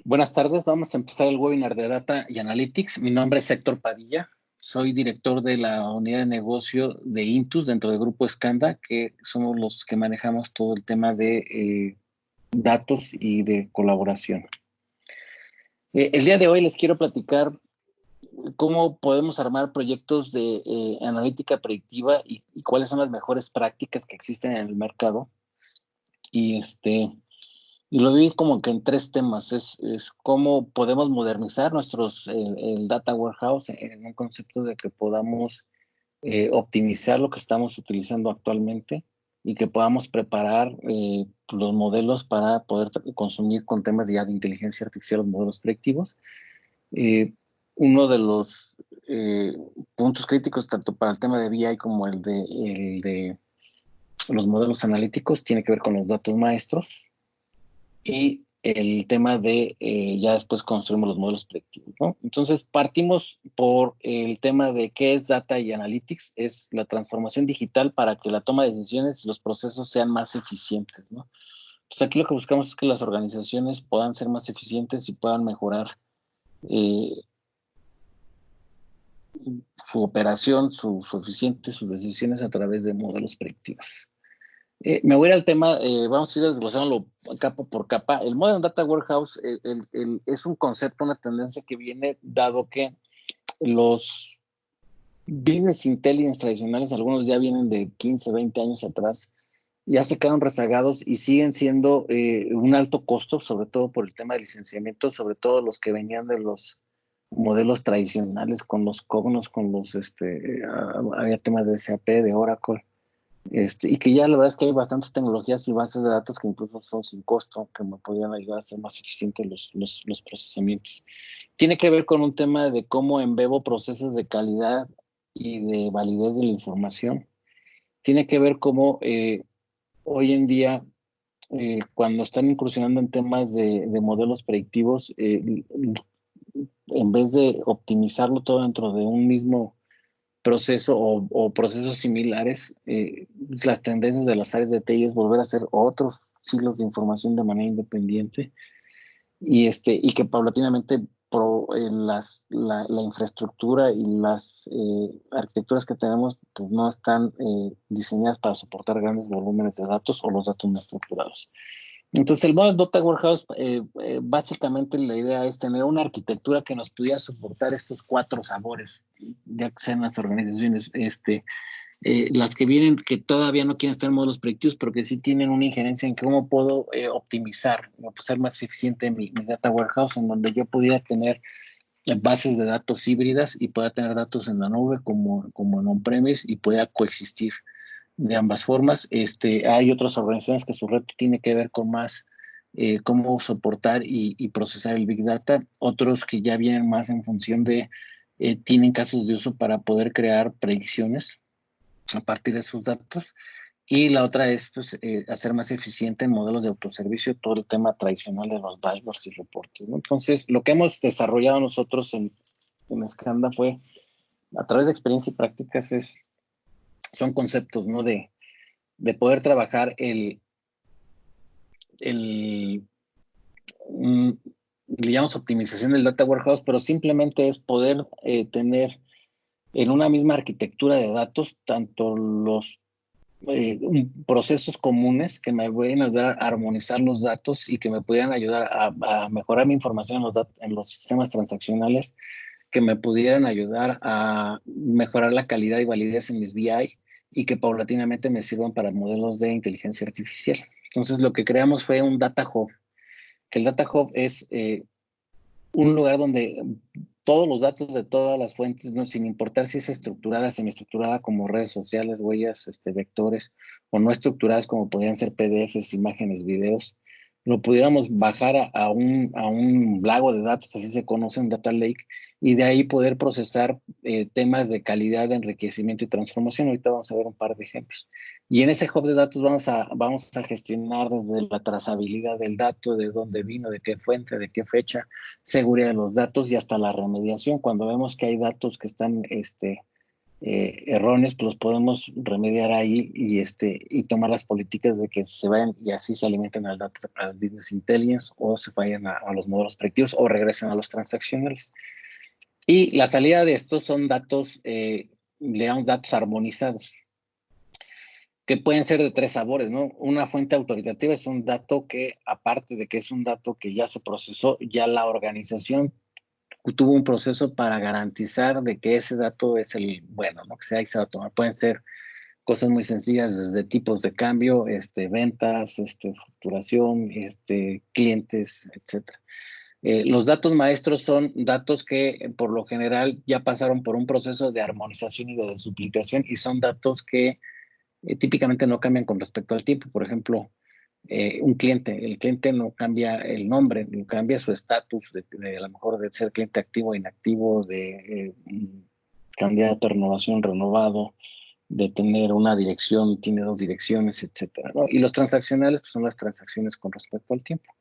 Buenas tardes, vamos a empezar el webinar de Data y Analytics. Mi nombre es Héctor Padilla, soy director de la unidad de negocio de Intus dentro del grupo Scanda, que somos los que manejamos todo el tema de datos y de colaboración. El día de hoy les quiero platicar cómo podemos armar proyectos de analítica predictiva y cuáles son las mejores prácticas que existen en el mercado. Y lo vi como que en tres temas. Es cómo podemos modernizar el data warehouse en un concepto de que podamos optimizar lo que estamos utilizando actualmente y que podamos preparar los modelos para poder consumir con temas ya de inteligencia artificial los modelos predictivos. Uno de los puntos críticos, tanto para el tema de BI como el de los modelos analíticos, tiene que ver con los datos maestros. Y el tema de ya después construimos los modelos predictivos, ¿no? Entonces, partimos por el tema de qué es Data y Analytics. Es la transformación digital para que la toma de decisiones y los procesos sean más eficientes, ¿no? Entonces, aquí lo que buscamos es que las organizaciones puedan ser más eficientes y puedan mejorar su operación, su eficiencia, sus decisiones a través de modelos predictivos. Me voy a ir al tema, vamos a ir desglosándolo capa por capa. El Modern Data Warehouse es un concepto, una tendencia que viene dado que los business intelligence tradicionales, algunos ya vienen de 15, 20 años atrás, ya se quedaron rezagados y siguen siendo un alto costo, sobre todo por el tema de licenciamiento, sobre todo los que venían de los modelos tradicionales con los Cognos, con los, había temas de SAP, de Oracle. Y que ya la verdad es que hay bastantes tecnologías y bases de datos que incluso son sin costo, que me podrían ayudar a ser más eficientes los procesamientos. Tiene que ver con un tema de cómo embebo procesos de calidad y de validez de la información. Tiene que ver cómo hoy en día, cuando están incursionando en temas de modelos predictivos, en vez de optimizarlo todo dentro de un mismo proceso o procesos similares, las tendencias de las áreas de TI es volver a hacer otros ciclos de información de manera independiente y que paulatinamente la infraestructura y las arquitecturas que tenemos pues no están diseñadas para soportar grandes volúmenes de datos o los datos no estructurados. Entonces, el Modern Data Warehouse, básicamente la idea es tener una arquitectura que nos pudiera soportar estos cuatro sabores, ya que sean las organizaciones, las que vienen, que todavía no quieren estar en modelos predictivos, pero que sí tienen una injerencia en cómo puedo optimizar, ser más eficiente mi Data Warehouse, en donde yo pudiera tener bases de datos híbridas y pueda tener datos en la nube como en on-premise y pueda coexistir de ambas formas. Hay otras organizaciones que su reto tiene que ver con más cómo soportar y procesar el Big Data. Otros que ya vienen más en función de, tienen casos de uso para poder crear predicciones a partir de sus datos. Y la otra es pues, hacer más eficiente en modelos de autoservicio todo el tema tradicional de los dashboards y reportes, ¿no? Entonces, lo que hemos desarrollado nosotros en Scanda fue, a través de experiencia y prácticas, son conceptos, ¿no? De poder trabajar le llamamos optimización del data warehouse, pero simplemente es poder tener en una misma arquitectura de datos tanto los procesos comunes que me pueden ayudar a armonizar los datos y que me pudieran ayudar a mejorar mi información en los sistemas transaccionales, que me pudieran ayudar a mejorar la calidad y validez en mis BI y que paulatinamente me sirvan para modelos de inteligencia artificial. Entonces, lo que creamos fue un Data Hub, que el Data Hub es un lugar donde todos los datos de todas las fuentes, ¿no? Sin importar si es estructurada, semiestructurada como redes sociales, huellas, vectores, o no estructuradas como podrían ser PDFs, imágenes, videos, lo pudiéramos bajar a un lago de datos, así se conoce, un data lake, y de ahí poder procesar temas de calidad, de enriquecimiento y transformación. Ahorita vamos a ver un par de ejemplos. Y en ese hub de datos vamos a gestionar desde la trazabilidad del dato, de dónde vino, de qué fuente, de qué fecha, seguridad de los datos y hasta la remediación. Cuando vemos que hay datos que están erróneos, pues los podemos remediar ahí y tomar las políticas de que se vayan y así se alimenten al business intelligence o se vayan a los modelos predictivos o regresen a los transaccionales. Y la salida de estos son datos, le damos datos armonizados, que pueden ser de tres sabores, ¿no? Una fuente autoritativa es un dato que, aparte de que es un dato que ya se procesó, ya la organización tuvo un proceso para garantizar de que ese dato es el bueno, ¿no? Que se va a tomar. Pueden ser cosas muy sencillas desde tipos de cambio, ventas, facturación, clientes, etcétera. Los datos maestros son datos que por lo general ya pasaron por un proceso de armonización y de desduplicación y son datos que típicamente no cambian con respecto al tiempo. Por ejemplo, el cliente no cambia el nombre, no cambia su estatus de a lo mejor de ser cliente activo o inactivo, de candidato a renovación renovado, de tener una dirección, tiene dos direcciones, etcétera, ¿no? Y los transaccionales pues, son las transacciones con respecto al tiempo.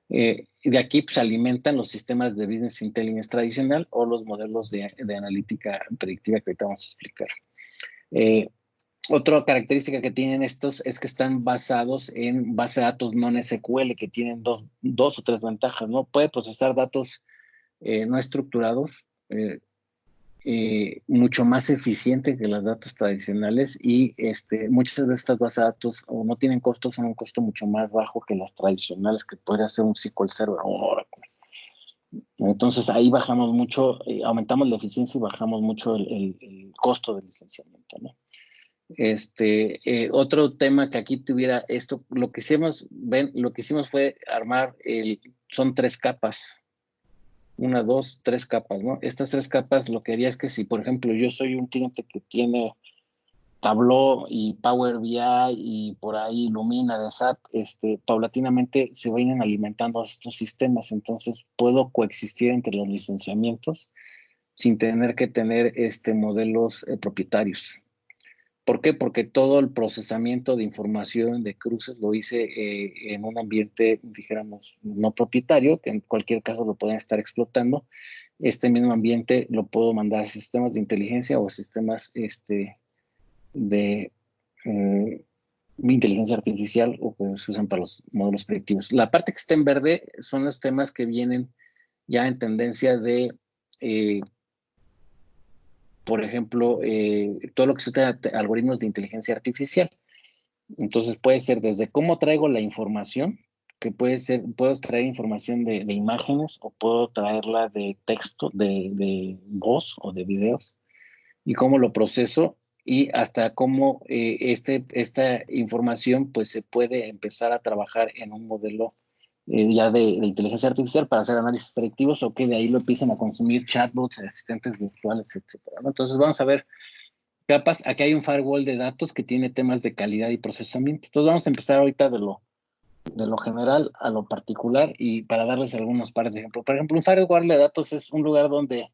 De aquí pues, alimentan los sistemas de business intelligence tradicional o los modelos de analítica predictiva que ahorita vamos a explicar. Otra característica que tienen estos es que están basados en base de datos non SQL, que tienen dos o tres ventajas, ¿no? Puede procesar datos no estructurados mucho más eficiente que los datos tradicionales y muchas de estas bases de datos o no tienen costos, son un costo mucho más bajo que las tradicionales que podría ser un SQL Server o un Oracle. Entonces ahí bajamos mucho, aumentamos la eficiencia y bajamos mucho el costo del licenciamiento, ¿no? Otro tema que aquí tuviera esto, lo que hicimos fue armar son tres capas, una, dos, tres capas, ¿no? Estas tres capas lo que haría es que si, por ejemplo, yo soy un cliente que tiene Tableau y Power BI y por ahí Lumina de SAP, paulatinamente se vayan alimentando estos sistemas, entonces puedo coexistir entre los licenciamientos sin tener que tener modelos propietarios. ¿Por qué? Porque todo el procesamiento de información de cruces lo hice en un ambiente, dijéramos, no propietario, que en cualquier caso lo pueden estar explotando. Este mismo ambiente lo puedo mandar a sistemas de inteligencia o sistemas de inteligencia artificial o que se usan para los modelos predictivos. La parte que está en verde son los temas que vienen ya en tendencia de por ejemplo, todo lo que se trata de algoritmos de inteligencia artificial. Entonces puede ser desde cómo traigo la información, que puede ser, puedo traer información de imágenes o puedo traerla de texto, de voz o de videos, y cómo lo proceso y hasta cómo esta información pues se puede empezar a trabajar en un modelo ya de inteligencia artificial para hacer análisis predictivos o que de ahí lo empiecen a consumir chatbots, asistentes virtuales, etcétera, ¿no? Entonces vamos a ver capas. Aquí hay un firewall de datos que tiene temas de calidad y procesamiento. Entonces vamos a empezar ahorita de lo general a lo particular y para darles algunos pares de ejemplo. Por ejemplo, un firewall de datos es un lugar donde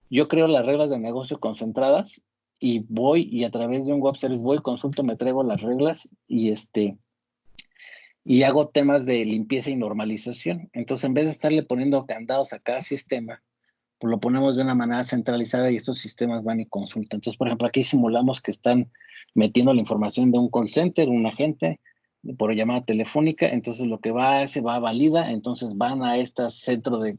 yo creo las reglas de negocio concentradas y voy y a través de un web service voy, consulto, me traigo las reglas y hago temas de limpieza y normalización. Entonces, en vez de estarle poniendo candados a cada sistema, pues lo ponemos de una manera centralizada y estos sistemas van y consultan. Entonces, por ejemplo, aquí simulamos que están metiendo la información de un call center, un agente, por llamada telefónica, entonces lo que se va a valida, entonces van a este centro de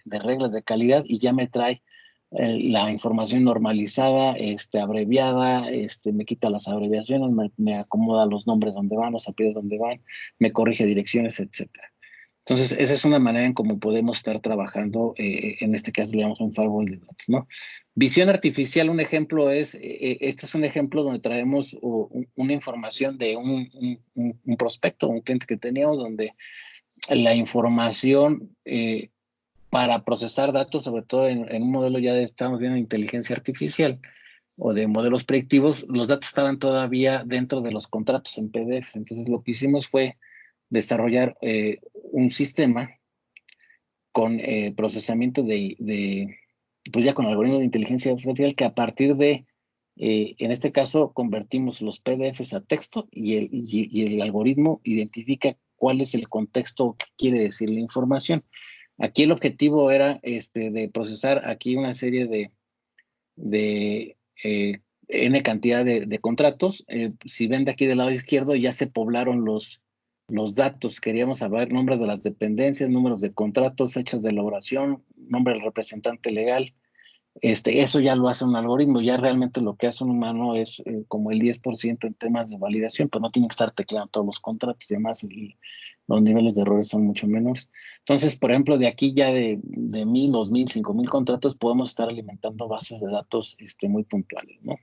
reglas de calidad y ya me trae la información normalizada, abreviada, me quita las abreviaciones, me acomoda los nombres donde van, los apellidos donde van, me corrige direcciones, etcétera. Entonces, esa es una manera en cómo podemos estar trabajando, en este caso, le llamamos un firewall de datos, ¿no? Visión artificial, un ejemplo este es un ejemplo donde traemos una información de un prospecto, un cliente que teníamos, donde la información para procesar datos, sobre todo en un modelo ya estamos viendo de inteligencia artificial o de modelos predictivos, los datos estaban todavía dentro de los contratos en PDF. Entonces, lo que hicimos fue desarrollar un sistema con procesamiento pues ya con algoritmos de inteligencia artificial que a partir en este caso, convertimos los PDFs a texto y el algoritmo identifica cuál es el contexto que quiere decir la información. Aquí el objetivo era de procesar aquí una serie de N cantidad de contratos. Si ven de aquí del lado izquierdo, ya se poblaron los datos. Queríamos saber nombres de las dependencias, números de contratos, fechas de elaboración, nombre del representante legal. Eso ya lo hace un algoritmo. Ya realmente lo que hace un humano es como el 10% en temas de validación, pero no tiene que estar tecleando todos los contratos y demás, y los niveles de errores son mucho menores. Entonces, por ejemplo, de aquí ya de 1,000, 2,000, 5,000 contratos, podemos estar alimentando bases de datos muy puntuales, ¿no?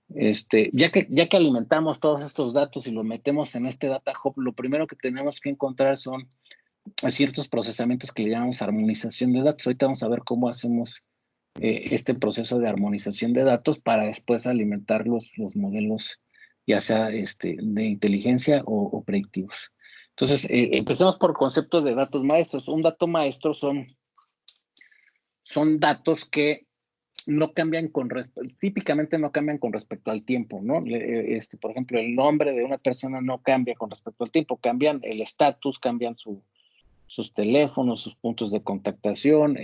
Ya que alimentamos todos estos datos y los metemos en este Data Hub, lo primero que tenemos que encontrar son ciertos procesamientos que le llamamos armonización de datos. Ahorita vamos a ver cómo hacemos este proceso de armonización de datos para después alimentar los modelos, ya sea de inteligencia o predictivos. Entonces, empecemos por conceptos de datos maestros. Un dato maestro son datos que no cambian típicamente no cambian con respecto al tiempo, ¿no? Por ejemplo, el nombre de una persona no cambia con respecto al tiempo, cambian el estatus, cambian sus teléfonos, sus puntos de contactación,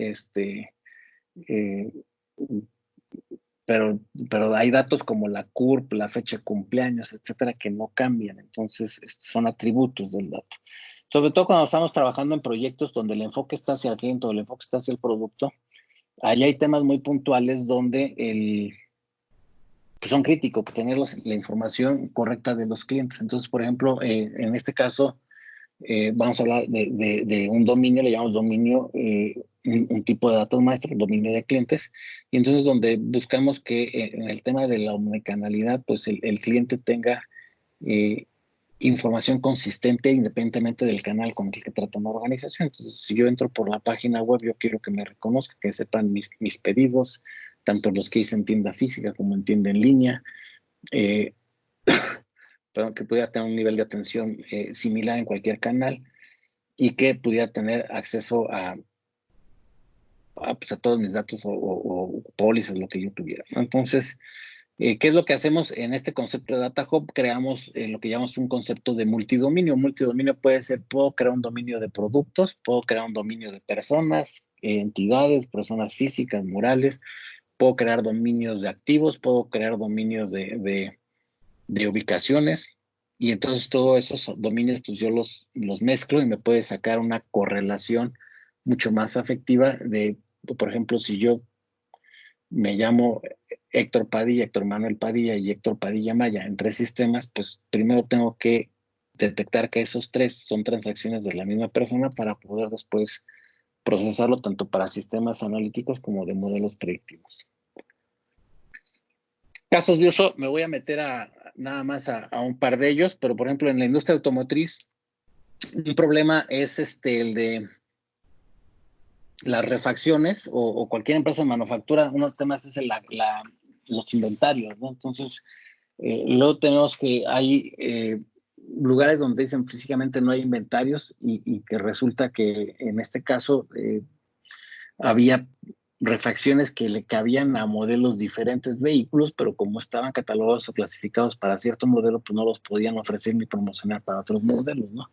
pero hay datos como la CURP, la fecha de cumpleaños, etcétera, que no cambian. Entonces, son atributos del dato. Sobre todo cuando estamos trabajando en proyectos donde el enfoque está hacia el cliente o el enfoque está hacia el producto, ahí hay temas muy puntuales donde pues son críticos, que tener la información correcta de los clientes. Entonces, por ejemplo, en este caso, vamos a hablar de un dominio, le llamamos dominio, un tipo de datos maestro, dominio de clientes, y entonces donde buscamos que en el tema de la omnicanalidad, pues el cliente tenga información consistente independientemente del canal con el que trata una organización. Entonces, si yo entro por la página web, yo quiero que me reconozca, que sepan mis pedidos, tanto los que hice en tienda física como en tienda en línea, pero que pudiera tener un nivel de atención similar en cualquier canal y que pudiera tener acceso pues, a todos mis datos o pólizas, lo que yo tuviera, ¿no? Entonces, ¿qué es lo que hacemos en este concepto de Data Hub? Creamos lo que llamamos un concepto de multidominio. Multidominio puede ser, puedo crear un dominio de productos, puedo crear un dominio de personas, entidades, personas físicas, morales, puedo crear dominios de activos, puedo crear dominios de ubicaciones, y entonces todos esos dominios pues yo los mezclo y me puede sacar una correlación mucho más afectiva de, por ejemplo, si yo me llamo Héctor Padilla, Héctor Manuel Padilla y Héctor Padilla Maya en 3 sistemas, pues primero tengo que detectar que esos 3 son transacciones de la misma persona para poder después procesarlo tanto para sistemas analíticos como de modelos predictivos. Casos de uso, me voy a meter nada más a un par de ellos, pero por ejemplo en la industria automotriz, un problema es el de las refacciones o cualquier empresa de manufactura. Uno de los temas es los inventarios, ¿no? Entonces, luego tenemos que hay lugares donde dicen físicamente no hay inventarios y que resulta que en este caso había refacciones que le cabían a modelos diferentes vehículos, pero como estaban catalogados o clasificados para cierto modelo, pues no los podían ofrecer ni promocionar para otros modelos, ¿no?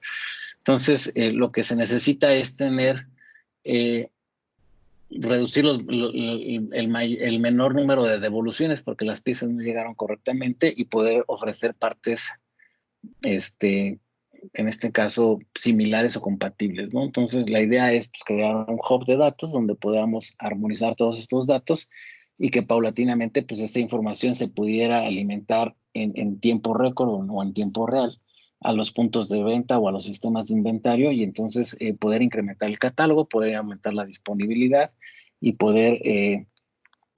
Entonces, lo que se necesita es tener, reducir el menor número de devoluciones porque las piezas no llegaron correctamente y poder ofrecer partes, en este caso, similares o compatibles, ¿no? Entonces, la idea es pues, crear un hub de datos donde podamos armonizar todos estos datos y que paulatinamente, pues, esta información se pudiera alimentar en tiempo récord o en tiempo real a los puntos de venta o a los sistemas de inventario y entonces poder incrementar el catálogo, poder aumentar la disponibilidad y poder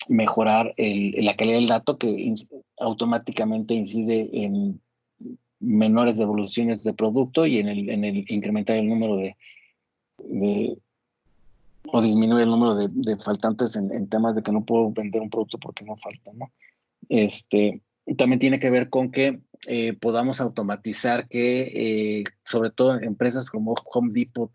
mejorar la calidad del dato que automáticamente incide en menores devoluciones de producto y en el incrementar el número o disminuir el número de faltantes en temas de que no puedo vender un producto porque no falta, ¿no? También tiene que ver con que podamos automatizar que, sobre todo empresas como Home Depot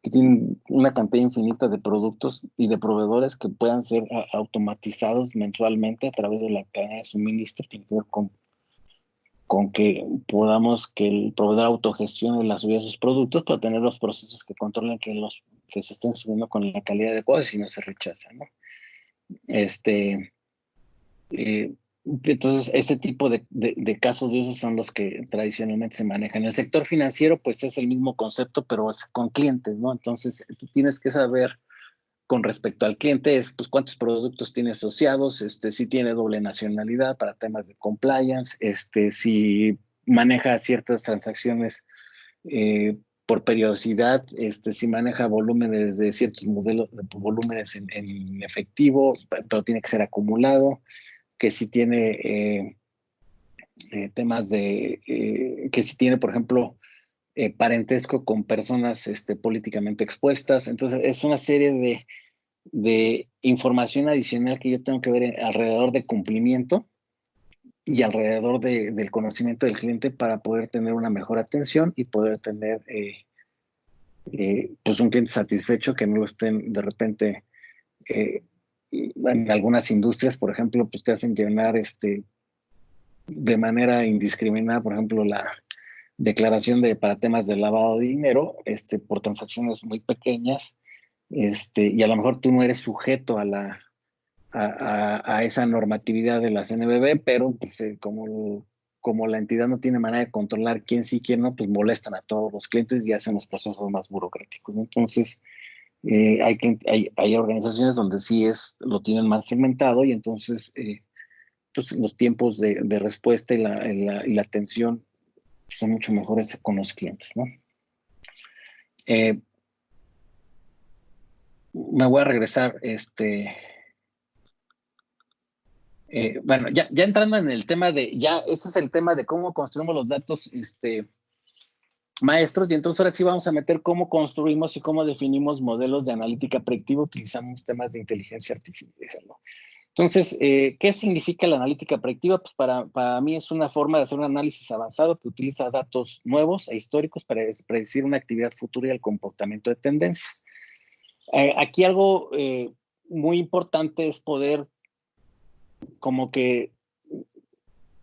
que tienen una cantidad infinita de productos y de proveedores que puedan ser automatizados mensualmente a través de la cadena de suministro. Tiene que ver con que podamos que el proveedor autogestione la subida de sus productos para tener los procesos que controlen que se estén subiendo con la calidad adecuada y si no se rechaza, ¿no? Entonces, ese tipo de casos de uso son los que tradicionalmente se manejan. En el sector financiero, pues es el mismo concepto, pero es con clientes, ¿no? Entonces, tú tienes que saber con respecto al cliente es pues cuántos productos tiene asociados, si tiene doble nacionalidad para temas de compliance, si maneja ciertas transacciones por periodicidad, si maneja volúmenes de ciertos modelos, de volúmenes en efectivo, pero tiene que ser acumulado, que si tiene temas que si tiene, por ejemplo, parentesco con personas políticamente expuestas. Entonces, es una serie de información adicional que yo tengo que ver alrededor de cumplimiento y alrededor del conocimiento del cliente para poder tener una mejor atención y poder tener pues un cliente satisfecho, que no lo estén de repente en algunas industrias, por ejemplo, pues te hacen llenar de manera indiscriminada, por ejemplo, la declaración para temas de lavado de dinero por transacciones muy pequeñas, y a lo mejor tú no eres sujeto a esa normatividad de la CNBB, pero pues, como la entidad no tiene manera de controlar quién sí, quién no, pues molestan a todos los clientes y hacen los procesos más burocráticos, ¿no? Entonces, hay organizaciones donde sí lo tienen más segmentado y entonces pues los tiempos de respuesta y la atención son mucho mejores con los clientes, ¿no? Eh, Me voy a regresar, bueno, ya entrando en el tema ese es el tema de cómo construimos los datos, maestros, y entonces ahora sí vamos a meter cómo construimos y cómo definimos modelos de analítica predictiva, utilizamos temas de inteligencia artificial, ¿no? Entonces, ¿qué significa la analítica predictiva? Pues para mí es una forma de hacer un análisis avanzado que utiliza datos nuevos e históricos para predecir una actividad futura y el comportamiento de tendencias. Aquí algo muy importante es poder como que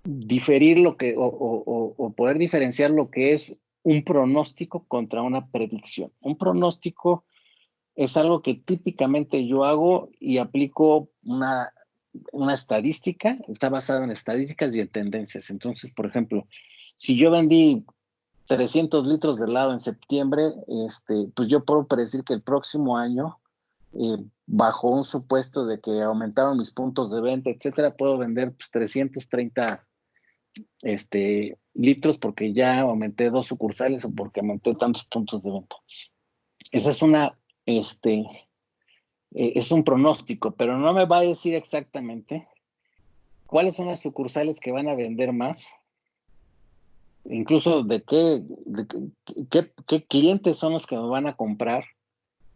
diferir o poder diferenciar lo que es un pronóstico contra una predicción. Un pronóstico es algo que típicamente yo hago y aplico una estadística, está basado en estadísticas y en tendencias. Entonces, por ejemplo, si yo vendí 300 litros de helado en septiembre, pues yo puedo predecir que el próximo año, bajo un supuesto de que aumentaron mis puntos de venta, etcétera, puedo vender pues, 330 litros porque ya aumenté 2 sucursales o porque aumenté tantos puntos de venta. Esa es un pronóstico, pero no me va a decir exactamente cuáles son las sucursales que van a vender más, incluso qué clientes son los que me van a comprar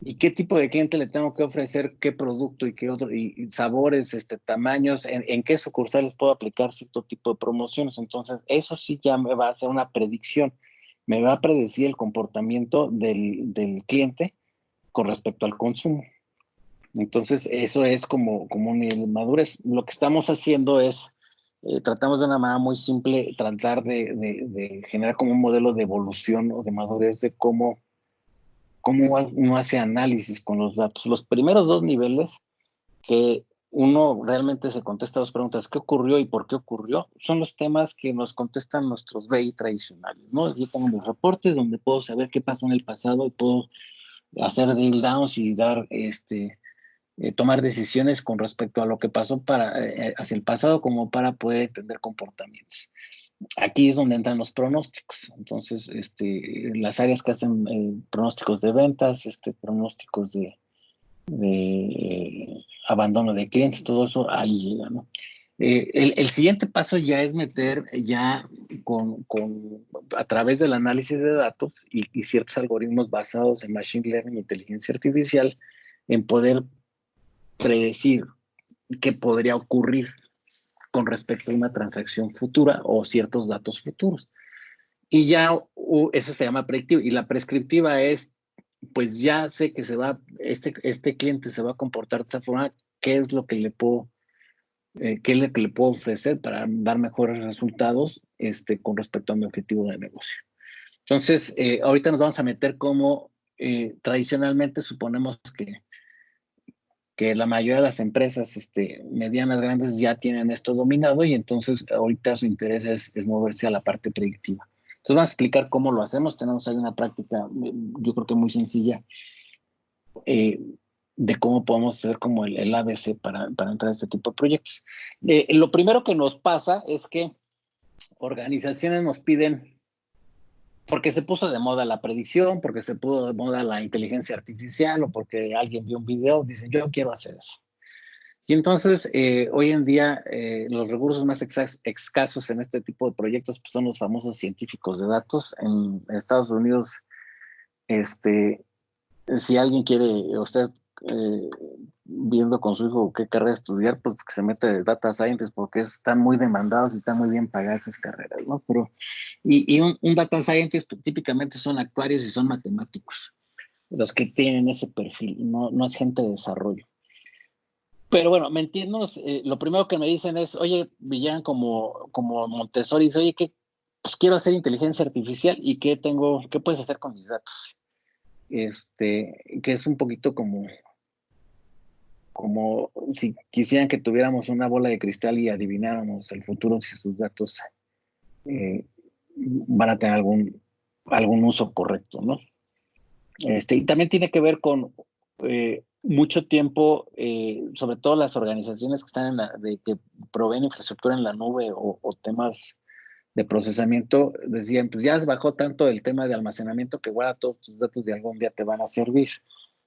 y qué tipo de cliente le tengo que ofrecer, qué producto y qué otro, y sabores, tamaños, en qué sucursales puedo aplicar cierto tipo de promociones. Entonces, eso sí ya me va a hacer una predicción, me va a predecir el comportamiento del cliente con respecto al consumo. Entonces, eso es como un nivel de madurez. Lo que estamos haciendo es, tratamos de una manera muy simple, tratar de generar como un modelo de evolución o de madurez de cómo uno hace análisis con los datos. Los primeros 2 niveles, que uno realmente se contesta 2 preguntas: ¿qué ocurrió y por qué ocurrió? Son los temas que nos contestan nuestros BI tradicionales, ¿no? Yo tengo los reportes donde puedo saber qué pasó en el pasado y puedo hacer drill downs y tomar decisiones con respecto a lo que pasó hacia el pasado, como para poder entender comportamientos. Aquí es donde entran los pronósticos. Entonces, las áreas que hacen pronósticos de ventas, pronósticos de abandono de clientes, todo eso ahí llega, ¿no? El siguiente paso ya es meter ya a través del análisis de datos y ciertos algoritmos basados en machine learning e inteligencia artificial, en poder predecir qué podría ocurrir con respecto a una transacción futura o ciertos datos futuros. Y ya eso se llama predictivo. Y la prescriptiva es, pues ya sé que este cliente se va a comportar de esta forma, ¿qué es lo que le puedo, qué es lo que le puedo ofrecer para dar mejores resultados con respecto a mi objetivo de negocio? Entonces, ahorita nos vamos a meter como tradicionalmente suponemos que que la mayoría de las empresas medianas, grandes, ya tienen esto dominado y entonces ahorita su interés es moverse a la parte predictiva. Entonces vamos a explicar cómo lo hacemos. Tenemos ahí una práctica, yo creo que muy sencilla, de cómo podemos hacer como el ABC para entrar a este tipo de proyectos. Lo primero que nos pasa es que organizaciones nos piden, porque se puso de moda la predicción, porque se puso de moda la inteligencia artificial o porque alguien vio un video, dicen, yo quiero hacer eso. Y entonces, hoy en día, los recursos más escasos en este tipo de proyectos pues, son los famosos científicos de datos. En Estados Unidos, si alguien quiere, usted viendo con su hijo qué carrera estudiar, pues que se mete de data scientist porque están muy demandados y están muy bien pagadas esas carreras, ¿no? Pero, y un data scientist pues, típicamente son actuarios y son matemáticos, los que tienen ese perfil, no es gente de desarrollo. Pero bueno, me entiendo, lo primero que me dicen es, oye, Villán, como Montessori, dice, oye, pues quiero hacer inteligencia artificial y qué puedes hacer con mis datos. Que es un poquito como si quisieran que tuviéramos una bola de cristal y adivináramos el futuro si sus datos van a tener algún uso correcto, ¿no? Y también tiene que ver con mucho tiempo, sobre todo las organizaciones que están que proveen infraestructura en la nube o temas de procesamiento, decían, pues ya bajó tanto el tema de almacenamiento que guarda todos tus datos y algún día te van a servir.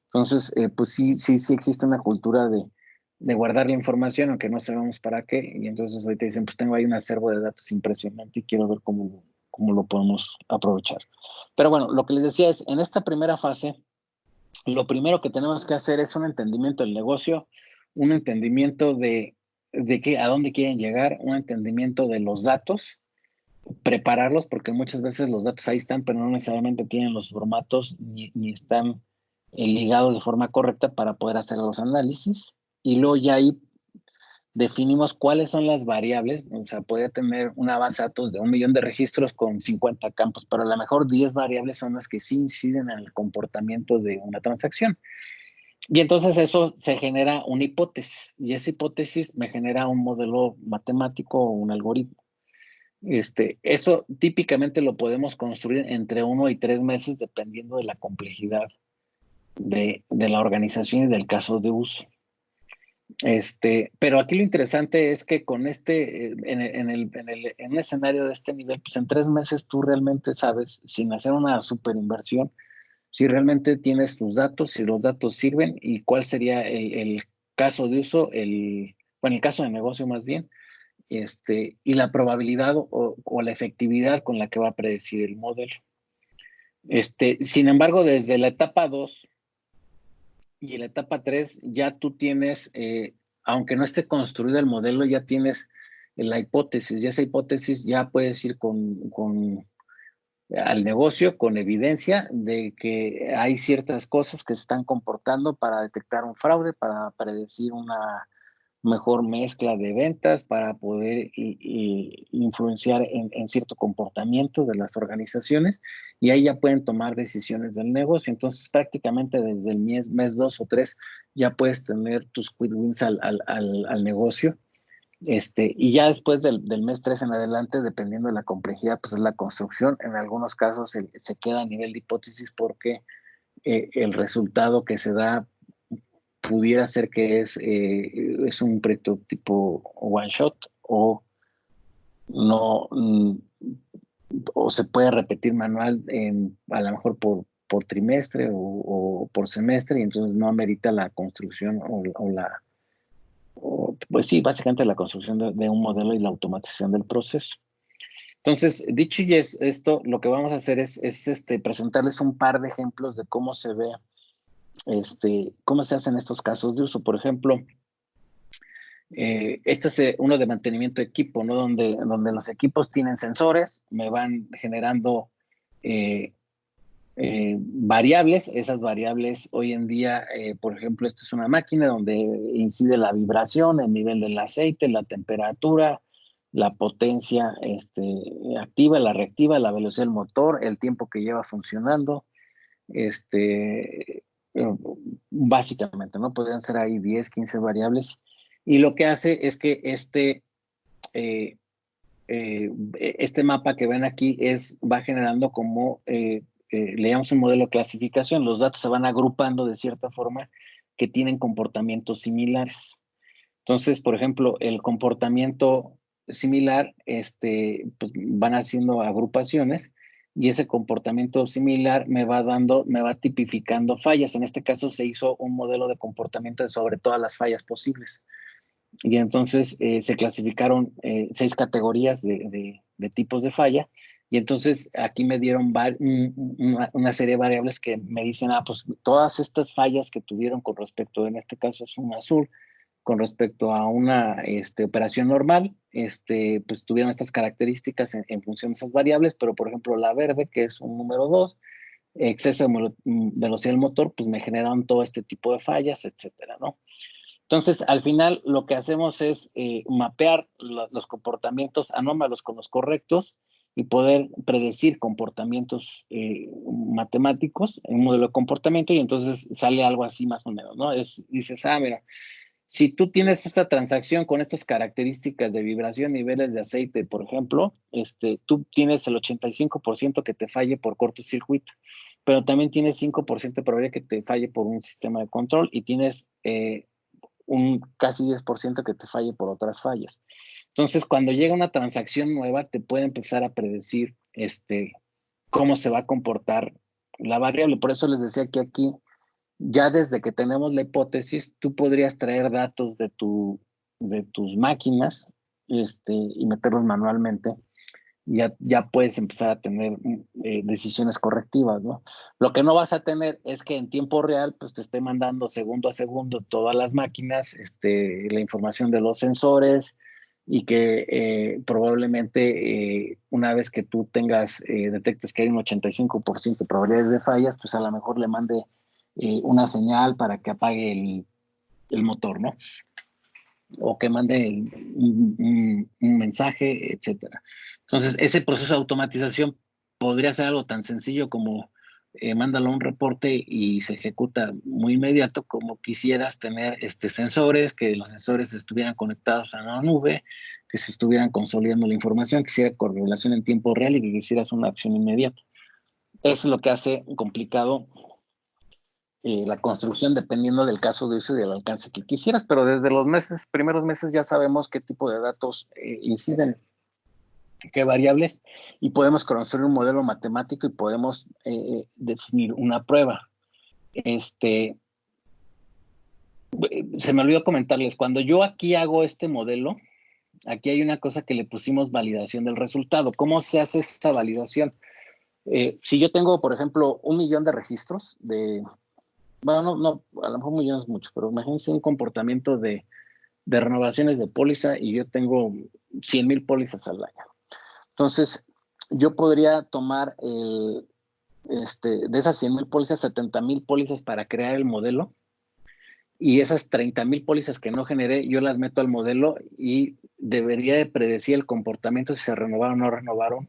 Entonces, pues sí existe una cultura de guardar la información, aunque no sabemos para qué, y entonces ahorita dicen, pues tengo ahí un acervo de datos impresionante y quiero ver cómo lo podemos aprovechar. Pero bueno, lo que les decía es, en esta primera fase, lo primero que tenemos que hacer es un entendimiento del negocio, un entendimiento de a dónde quieren llegar, un entendimiento de los datos, prepararlos, porque muchas veces los datos ahí están, pero no necesariamente tienen los formatos ni están ligados de forma correcta para poder hacer los análisis. Y luego ya ahí definimos cuáles son las variables, o sea, puede tener una base de datos de 1 millón de registros con 50 campos, pero a lo mejor 10 variables son las que sí inciden en el comportamiento de una transacción. Y entonces eso se genera una hipótesis, y esa hipótesis me genera un modelo matemático o un algoritmo. Eso típicamente lo podemos construir entre 1 y 3 meses, dependiendo de la complejidad de la organización y del caso de uso. Pero aquí lo interesante es que con en un escenario de este nivel, pues en 3 meses tú realmente sabes, sin hacer una super inversión, si realmente tienes tus datos, si los datos sirven y cuál sería el caso de uso, el caso de negocio más bien, y la probabilidad o la efectividad con la que va a predecir el modelo. Sin embargo, desde la etapa 2 y la etapa 3 ya tú tienes, aunque no esté construido el modelo, ya tienes la hipótesis, y esa hipótesis ya puedes ir al negocio con evidencia de que hay ciertas cosas que se están comportando para detectar un fraude, para predecir una mejor mezcla de ventas, para poder influenciar en cierto comportamiento de las organizaciones, y ahí ya pueden tomar decisiones del negocio. Entonces prácticamente desde el mes 2 o 3 ya puedes tener tus quick wins al negocio. Y ya después del mes 3 en adelante, dependiendo de la complejidad, pues es la construcción. En algunos casos se queda a nivel de hipótesis porque el resultado que se da pudiera ser que es un proyecto tipo one shot o no, o se puede repetir manual a lo mejor por trimestre o por semestre, y entonces no amerita la construcción pues sí, básicamente la construcción de un modelo y la automatización del proceso. Entonces, dicho y esto, lo que vamos a hacer es presentarles un par de ejemplos de cómo se ve, cómo se hacen estos casos de uso. Por ejemplo, este es uno de mantenimiento de equipo, ¿no? Donde los equipos tienen sensores, me van generando variables. Esas variables hoy en día, por ejemplo, esta es una máquina donde incide la vibración, el nivel del aceite, la temperatura, la potencia activa, la reactiva, la velocidad del motor, el tiempo que lleva funcionando, básicamente, ¿no? Podrían ser ahí 10, 15 variables. Y lo que hace es que este mapa que ven aquí va generando como, le llamamos un modelo de clasificación. Los datos se van agrupando de cierta forma que tienen comportamientos similares. Entonces, por ejemplo, el comportamiento similar, pues van haciendo agrupaciones y ese comportamiento similar me va tipificando fallas. En este caso se hizo un modelo de comportamiento sobre todas las fallas posibles. Y entonces se clasificaron 6 categorías de tipos de falla. Y entonces aquí me dieron una serie de variables que me dicen, pues todas estas fallas que tuvieron con respecto, en este caso es un azul, con respecto a una operación normal, pues tuvieron estas características en función de esas variables, pero por ejemplo la verde, que es un número 2, exceso de velocidad del motor, pues me generaron todo este tipo de fallas, etcétera, ¿no? Entonces, al final, lo que hacemos es mapear los comportamientos anómalos con los correctos y poder predecir comportamientos matemáticos en un modelo de comportamiento, y entonces sale algo así más o menos, ¿no? Dices, mira, si tú tienes esta transacción con estas características de vibración, niveles de aceite, por ejemplo, tú tienes el 85% que te falle por cortocircuito, pero también tienes 5% de probabilidad que te falle por un sistema de control y tienes un casi 10% que te falle por otras fallas. Entonces, cuando llega una transacción nueva, te puede empezar a predecir cómo se va a comportar la variable. Por eso les decía que aquí, ya desde que tenemos la hipótesis, tú podrías traer datos de tus máquinas y meterlos manualmente. Ya puedes empezar a tener decisiones correctivas, ¿no? Lo que no vas a tener es que en tiempo real, pues te esté mandando segundo a segundo todas las máquinas, la información de los sensores, y que probablemente una vez que tú detectes que hay un 85% de probabilidades de fallas, pues a lo mejor le mande una señal para que apague el motor, ¿no? O que mande un mensaje, etcétera. Entonces, ese proceso de automatización podría ser algo tan sencillo como mándalo un reporte y se ejecuta muy inmediato, como quisieras tener sensores, que los sensores estuvieran conectados a la nube, que se estuvieran consolidando la información, que hiciera correlación en tiempo real y que quisieras una acción inmediata. Eso es lo que hace complicado la construcción, dependiendo del caso de uso y del alcance que quisieras, pero desde los primeros meses ya sabemos qué tipo de datos inciden, qué variables, y podemos construir un modelo matemático y podemos definir una prueba. Se me olvidó comentarles, cuando yo aquí hago este modelo, aquí hay una cosa que le pusimos validación del resultado. ¿Cómo se hace esta validación? Si yo tengo, por ejemplo, 1 millón de registros bueno, no, a lo mejor 1 millón es mucho, pero imagínense un comportamiento de renovaciones de póliza y yo tengo 100,000 pólizas al año. Entonces, yo podría tomar de esas 100,000 pólizas, 70,000 pólizas para crear el modelo, y esas 30,000 pólizas que no generé, yo las meto al modelo y debería de predecir el comportamiento, si se renovaron o no renovaron,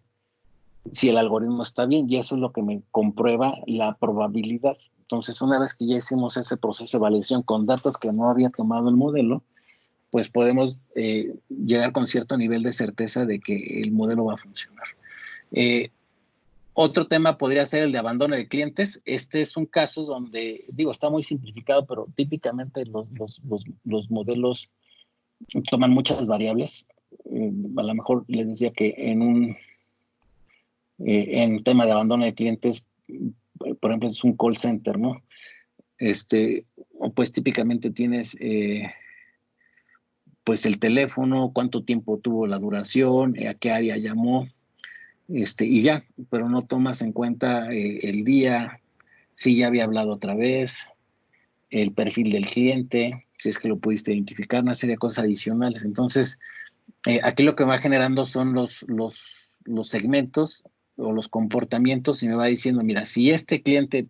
si el algoritmo está bien, y eso es lo que me comprueba la probabilidad. Entonces, una vez que ya hicimos ese proceso de validación con datos que no había tomado el modelo, pues podemos llegar con cierto nivel de certeza de que el modelo va a funcionar. Otro tema podría ser el de abandono de clientes. Este es un caso donde, digo, está muy simplificado, pero típicamente los modelos toman muchas variables. A lo mejor les decía que en tema de abandono de clientes, por ejemplo, es un call center, ¿no? Pues típicamente tienes pues el teléfono, cuánto tiempo tuvo la duración, a qué área llamó, y ya, pero no tomas en cuenta el día, si ya había hablado otra vez, el perfil del cliente, si es que lo pudiste identificar, una serie de cosas adicionales. Entonces, aquí lo que va generando son los segmentos o los comportamientos, y me va diciendo, mira, si este cliente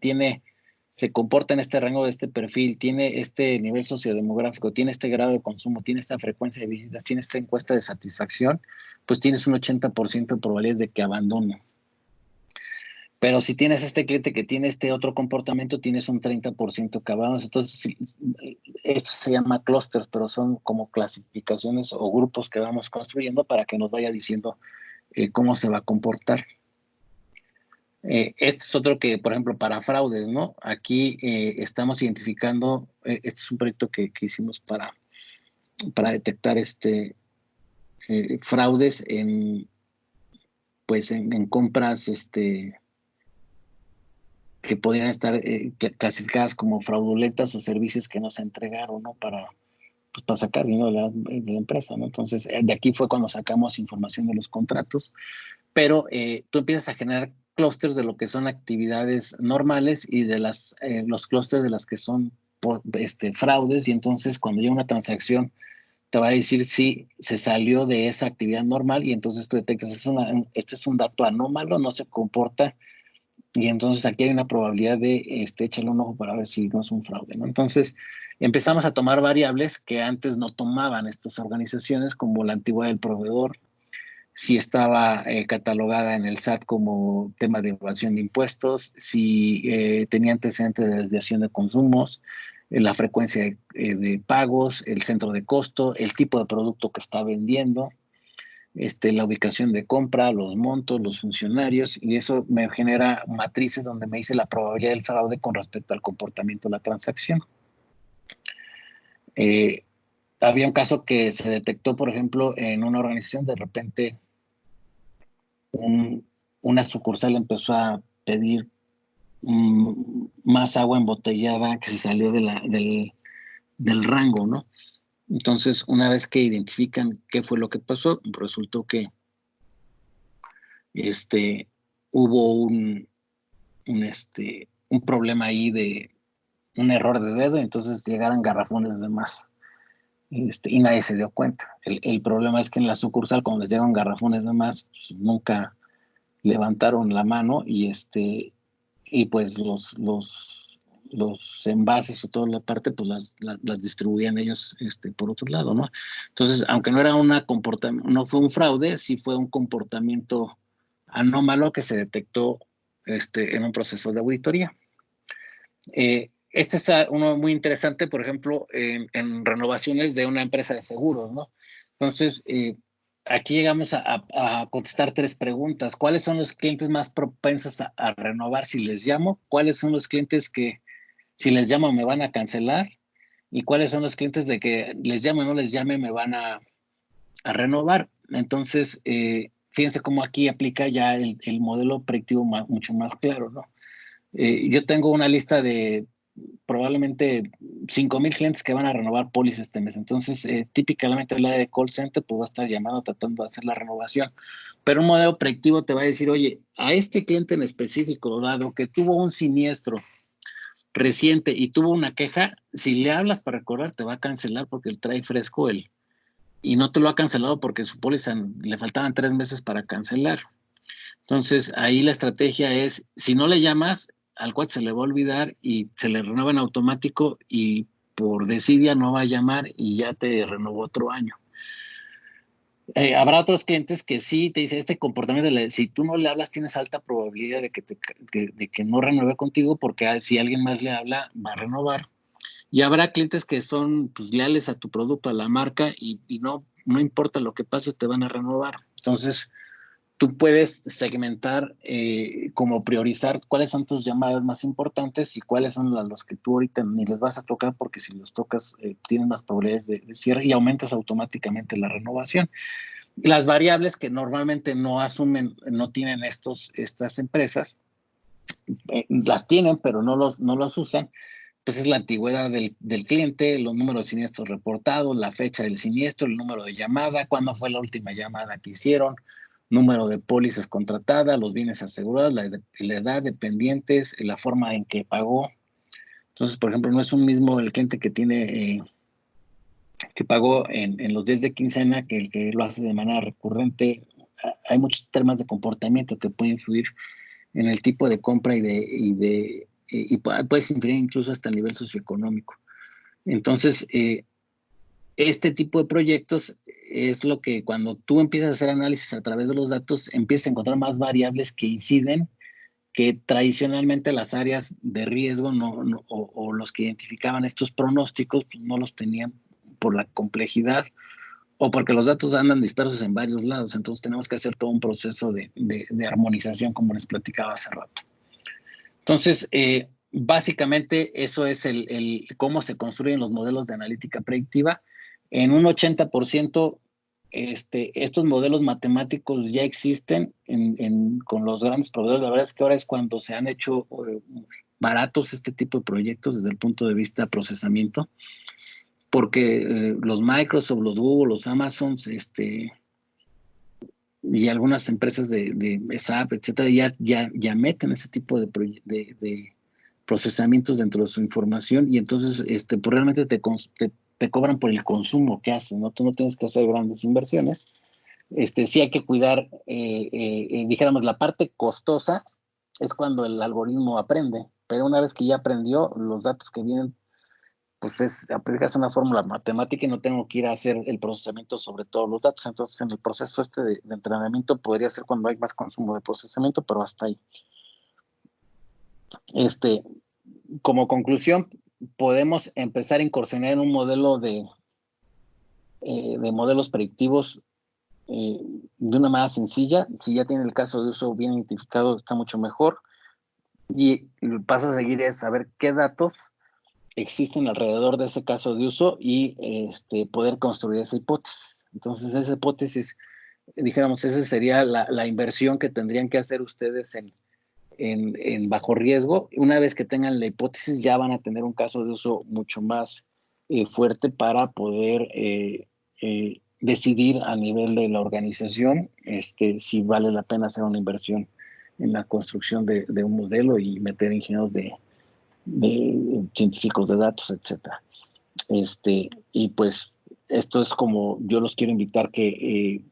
se comporta en este rango de este perfil, tiene este nivel sociodemográfico, tiene este grado de consumo, tiene esta frecuencia de visitas, tiene esta encuesta de satisfacción, pues tienes un 80% de probabilidades de que abandone. Pero si tienes este cliente que tiene este otro comportamiento, tienes un 30% acabados. Entonces, esto se llama clústeres, pero son como clasificaciones o grupos que vamos construyendo para que nos vaya diciendo cómo se va a comportar. Este es otro que, por ejemplo, para fraudes, ¿no? Aquí estamos identificando, este es un proyecto que hicimos para detectar fraudes pues en compras que podrían estar clasificadas como fraudulentas o servicios que no se entregaron, ¿no? Pues, para sacar dinero de la empresa, ¿no? Entonces, de aquí fue cuando sacamos información de los contratos, pero tú empiezas a generar clústeres de lo que son actividades normales y de los clústeres de las que son fraudes, y entonces cuando llega una transacción te va a decir si se salió de esa actividad normal, y entonces tú detectas, este es un dato anómalo, no se comporta, y entonces aquí hay una probabilidad de echarle un ojo para ver si no es un fraude, ¿no? Entonces empezamos a tomar variables que antes no tomaban estas organizaciones, como la antigüedad del proveedor, si estaba catalogada en el SAT como tema de evasión de impuestos, si tenía antecedentes de desviación de consumos, la frecuencia de pagos, el centro de costo, el tipo de producto que está vendiendo, la ubicación de compra, los montos, los funcionarios, y eso me genera matrices donde me dice la probabilidad del fraude con respecto al comportamiento de la transacción. Había un caso que se detectó, por ejemplo, en una organización, de repente una sucursal empezó a pedir más agua embotellada que se salió del rango, ¿no? Entonces, una vez que identifican qué fue lo que pasó, resultó que hubo un problema ahí de un error de dedo, entonces llegaron garrafones de más. Y nadie se dio cuenta. El problema es que en la sucursal, cuando les llegan garrafones de más, pues nunca levantaron la mano, y pues los envases o toda la parte, pues las distribuían ellos por otro lado, ¿no? Entonces, aunque no era no fue un fraude, sí fue un comportamiento anómalo que se detectó en un proceso de auditoría. Este es uno muy interesante, por ejemplo, en renovaciones de una empresa de seguros, ¿no? Entonces, aquí llegamos a contestar 3 preguntas. ¿Cuáles son los clientes más propensos a renovar si les llamo? ¿Cuáles son los clientes que si les llamo me van a cancelar? ¿Y cuáles son los clientes de que les llame o no les llame me van a renovar? Entonces, fíjense cómo aquí aplica ya el modelo predictivo mucho más claro, ¿no? Yo tengo una lista de probablemente 5,000 clientes que van a renovar pólizas este mes. Entonces, típicamente el área de call center pues va a estar llamando, tratando de hacer la renovación. Pero un modelo predictivo te va a decir, oye, a este cliente en específico, dado que tuvo un siniestro reciente y tuvo una queja, si le hablas para recordar, te va a cancelar porque él trae fresco y no te lo ha cancelado porque su póliza le faltaban 3 meses para cancelar. Entonces, ahí la estrategia es, si no le llamas, al cual se le va a olvidar y se le renueva en automático, y por desidia no va a llamar y ya te renovó otro año. Habrá otros clientes que sí te dicen este comportamiento, si tú no le hablas tienes alta probabilidad de que no renueve contigo, porque si alguien más le habla va a renovar. Y habrá clientes que son pues leales a tu producto, a la marca, y no importa lo que pase, te van a renovar. Entonces, tú puedes segmentar, como priorizar cuáles son tus llamadas más importantes y cuáles son los que tú ahorita ni les vas a tocar, porque si los tocas tienen más probabilidades de cierre, y aumentas automáticamente la renovación. Las variables que normalmente no tienen estas empresas, las tienen, pero no los usan, pues es la antigüedad del cliente, los números de siniestros reportados, la fecha del siniestro, el número de llamada, cuándo fue la última llamada que hicieron, número de pólizas contratadas, los bienes asegurados, la edad de pendientes, la forma en que pagó. Entonces, por ejemplo, no es un mismo el cliente que pagó en los días de quincena que el que lo hace de manera recurrente. Hay muchos temas de comportamiento que pueden influir en el tipo de compra y puedes influir incluso hasta el nivel socioeconómico. Entonces, este tipo de proyectos es lo que, cuando tú empiezas a hacer análisis a través de los datos, empiezas a encontrar más variables que inciden que tradicionalmente las áreas de riesgo o los que identificaban estos pronósticos pues no los tenían por la complejidad o porque los datos andan dispersos en varios lados. Entonces tenemos que hacer todo un proceso de armonización, como les platicaba hace rato. Entonces, básicamente eso es cómo se construyen los modelos de analítica predictiva. En un 80%, estos modelos matemáticos ya existen con los grandes proveedores. La verdad es que ahora es cuando se han hecho baratos este tipo de proyectos desde el punto de vista de procesamiento, porque los Microsoft, los Google, los Amazons, y algunas empresas de SAP, etcétera, ya meten ese tipo de procesamientos dentro de su información y entonces pues realmente te cobran por el consumo que hacen, ¿no? Tú no tienes que hacer grandes inversiones. Sí hay que cuidar, dijéramos, la parte costosa es cuando el algoritmo aprende, pero una vez que ya aprendió, los datos que vienen, pues aplicas una fórmula matemática y no tengo que ir a hacer el procesamiento sobre todos los datos. Entonces, en el proceso de entrenamiento podría ser cuando hay más consumo de procesamiento, pero hasta ahí. Como conclusión, podemos empezar a incursionar en un modelo de modelos predictivos de una manera sencilla. Si ya tiene el caso de uso bien identificado, está mucho mejor. Y el paso a seguir es saber qué datos existen alrededor de ese caso de uso y poder construir esa hipótesis. Entonces, esa hipótesis, dijéramos, esa sería la inversión que tendrían que hacer ustedes en bajo riesgo. Una vez que tengan la hipótesis, ya van a tener un caso de uso mucho más fuerte para poder decidir a nivel de la organización si vale la pena hacer una inversión en la construcción de un modelo y meter ingenieros de científicos de datos, etcétera. Y pues esto es como yo los quiero invitar que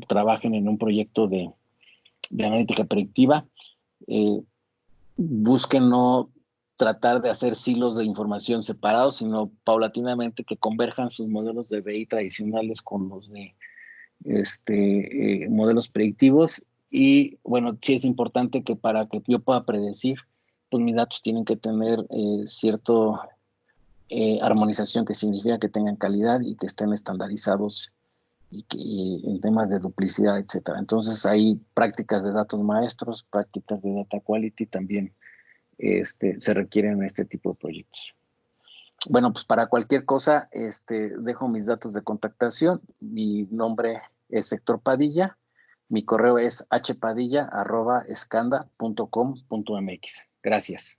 trabajen en un proyecto de analítica predictiva. Busquen no tratar de hacer silos de información separados, sino paulatinamente que converjan sus modelos de BI tradicionales con los de modelos predictivos. Y bueno, sí es importante que para que yo pueda predecir, pues mis datos tienen que tener cierto armonización, que significa que tengan calidad y que estén estandarizados y en temas de duplicidad, etcétera. Entonces hay prácticas de datos maestros, prácticas de data quality también se requieren en este tipo de proyectos. Bueno, pues para cualquier cosa, dejo mis datos de contactación. Mi nombre es Héctor Padilla. Mi correo es hpadilla@escanda.com.mx. Gracias.